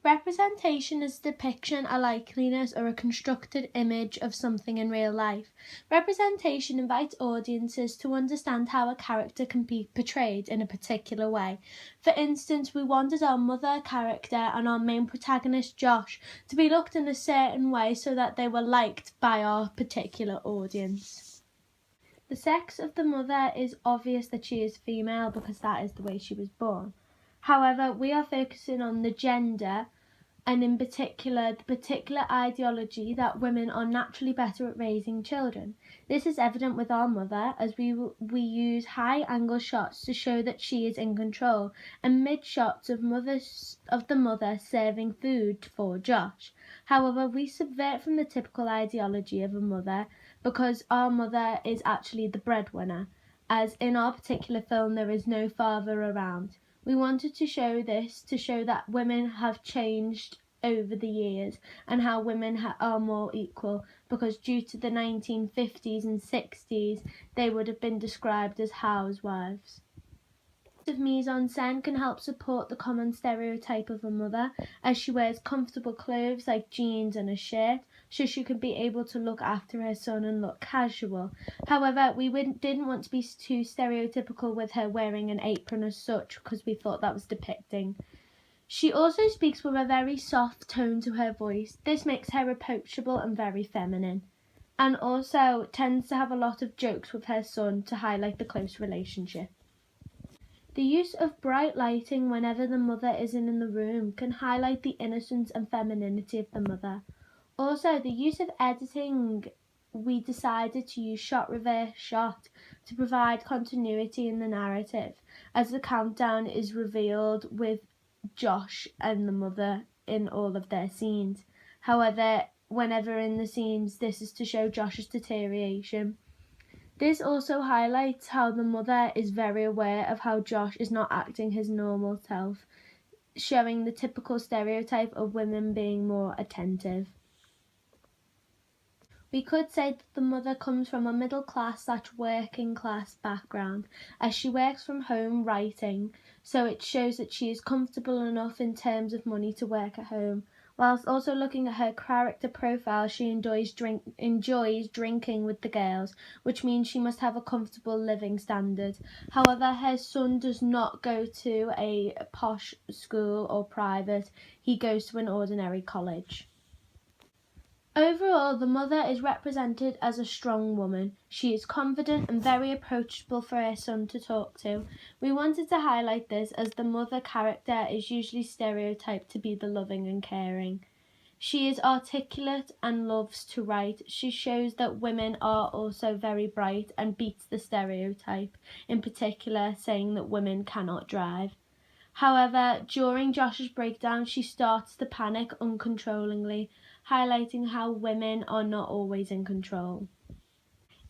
Representation is depiction, a likeness, or a constructed image of something in real life. Representation invites audiences to understand how a character can be portrayed in a particular way. For instance, we wanted our mother character and our main protagonist, Josh, to be looked in a certain way so that they were liked by our particular audience. The sex of the mother is obvious that she is female because that is the way she was born. However, we are focusing on the gender and in particular the particular ideology that women are naturally better at raising children. This is evident with our mother as we use high angle shots to show that she is in control and mid shots of the mother serving food for Josh. However, we subvert from the typical ideology of a mother because our mother is actually the breadwinner, as in our particular film there is no father around. We wanted to show this to show that women have changed over the years and how women are more equal, because due to the 1950s and 60s they would have been described as housewives. Of mise-en-scène can help support the common stereotype of a mother, as she wears comfortable clothes like jeans and a shirt, so she could be able to look after her son and look casual. However, we didn't want to be too stereotypical with her wearing an apron as such, because we thought that was depicting. She also speaks with a very soft tone to her voice. This makes her approachable and very feminine, and also tends to have a lot of jokes with her son to highlight the close relationship. The use of bright lighting whenever the mother isn't in the room can highlight the innocence and femininity of the mother. Also, the use of editing, we decided to use shot reverse shot to provide continuity in the narrative, as the countdown is revealed with Josh and the mother in all of their scenes. However, whenever in the scenes, this is to show Josh's deterioration. This also highlights how the mother is very aware of how Josh is not acting his normal self, showing the typical stereotype of women being more attentive. We could say that the mother comes from a middle class / working class background, as she works from home writing, so it shows that she is comfortable enough in terms of money to work at home. Whilst also looking at her character profile, she enjoys drinking with the girls, which means she must have a comfortable living standard. However, her son does not go to a posh school or private, he goes to an ordinary college. Overall, the mother is represented as a strong woman. She is confident and very approachable for her son to talk to. We wanted to highlight this as the mother character is usually stereotyped to be the loving and caring. She is articulate and loves to write. She shows that women are also very bright and beats the stereotype, in particular saying that women cannot drive. However, during Josh's breakdown, she starts to panic uncontrollably, highlighting how women are not always in control.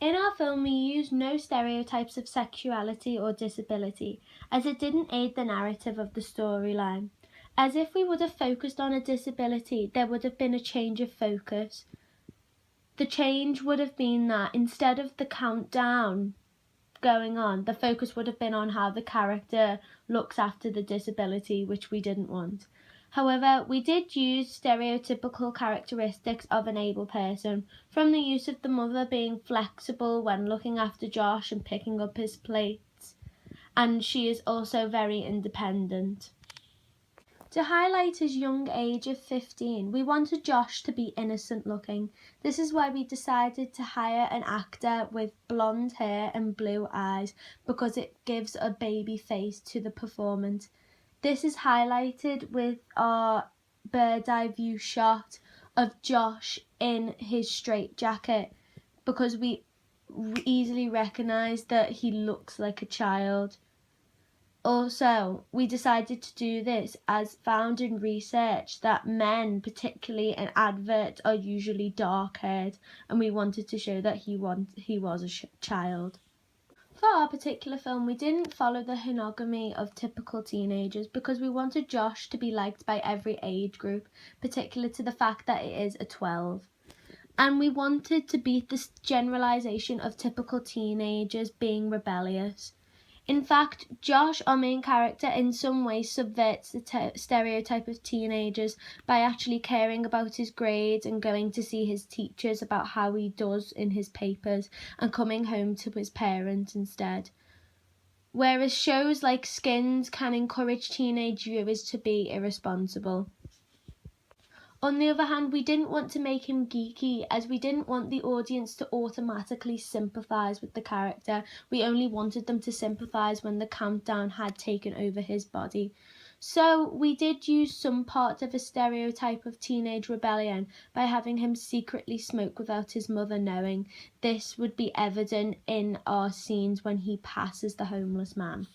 In our film, we used no stereotypes of sexuality or disability, as it didn't aid the narrative of the storyline. As if we would have focused on a disability, there would have been a change of focus. The change would have been that instead of the countdown going on, the focus would have been on how the character looks after the disability, which we didn't want. However, we did use stereotypical characteristics of an able person, from the use of the mother being flexible when looking after Josh and picking up his plates, and she is also very independent. To highlight his young age of 15, we wanted Josh to be innocent looking. This is why we decided to hire an actor with blonde hair and blue eyes, because it gives a baby face to the performance. This is highlighted with our bird's eye view shot of Josh in his straitjacket, because we easily recognise that he looks like a child. Also, we decided to do this as found in research that men, particularly in adverts, are usually dark-haired, and we wanted to show that he was a child. For our particular film, we didn't follow the monogamy of typical teenagers because we wanted Josh to be liked by every age group, particularly to the fact that it is a 12. And we wanted to beat this generalisation of typical teenagers being rebellious. In fact, Josh, our main character, in some ways subverts the stereotype of teenagers by actually caring about his grades and going to see his teachers about how he does in his papers and coming home to his parents instead. Whereas shows like Skins can encourage teenage viewers to be irresponsible. On the other hand, we didn't want to make him geeky, as we didn't want the audience to automatically sympathise with the character. We only wanted them to sympathise when the countdown had taken over his body. So we did use some parts of a stereotype of teenage rebellion by having him secretly smoke without his mother knowing. This would be evident in our scenes when he passes the homeless man.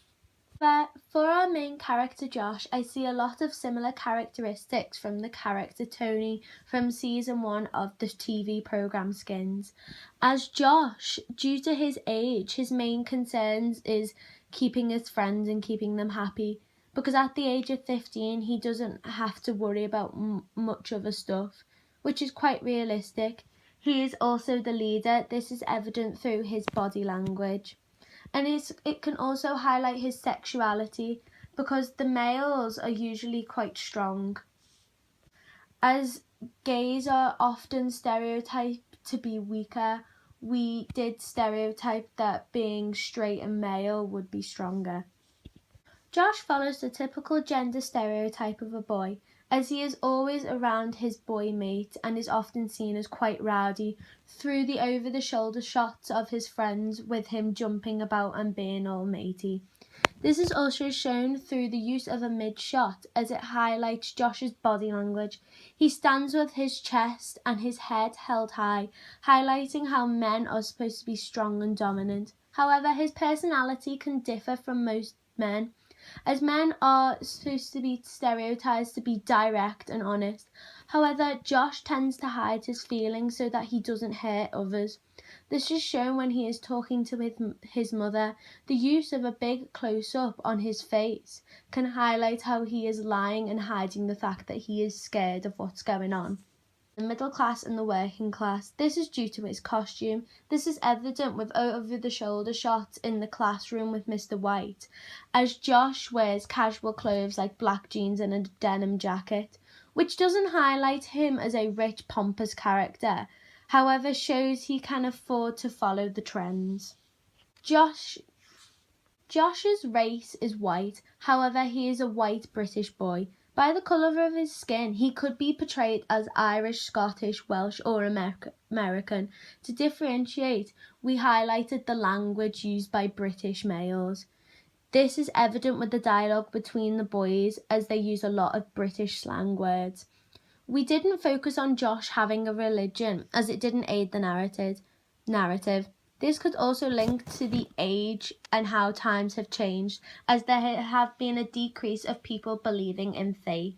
But for our main character Josh, I see a lot of similar characteristics from the character Tony from season 1 of the TV programme Skins. As Josh, due to his age, his main concerns is keeping his friends and keeping them happy, because at the age of 15 he doesn't have to worry about much other stuff, which is quite realistic. He is also the leader. This is evident through his body language. And it can also highlight his sexuality, because the males are usually quite strong. As gays are often stereotyped to be weaker, we did stereotype that being straight and male would be stronger. Josh follows the typical gender stereotype of a boy, as he is always around his boy mate and is often seen as quite rowdy through the over-the-shoulder shots of his friends with him jumping about and being all matey. This is also shown through the use of a mid-shot, as it highlights Josh's body language. He stands with his chest and his head held high, highlighting how men are supposed to be strong and dominant. However, his personality can differ from most men, as men are supposed to be stereotyped to be direct and honest. However, Josh tends to hide his feelings so that he doesn't hurt others. This is shown when he is talking to his mother. The use of a big close-up on his face can highlight how he is lying and hiding the fact that he is scared of what's going on. The middle class and the working class. This is due to his costume. This is evident with over-the-shoulder shots in the classroom with Mr. White, as Josh wears casual clothes like black jeans and a denim jacket, which doesn't highlight him as a rich, pompous character, however shows he can afford to follow the trends. Josh's race is white, however he is a white British boy. By the colour of his skin, he could be portrayed as Irish, Scottish, Welsh or American. To differentiate, we highlighted the language used by British males. This is evident with the dialogue between the boys, as they use a lot of British slang words. We didn't focus on Josh having a religion, as it didn't aid the narrative. This could also link to the age and how times have changed, as there have been a decrease of people believing in faith.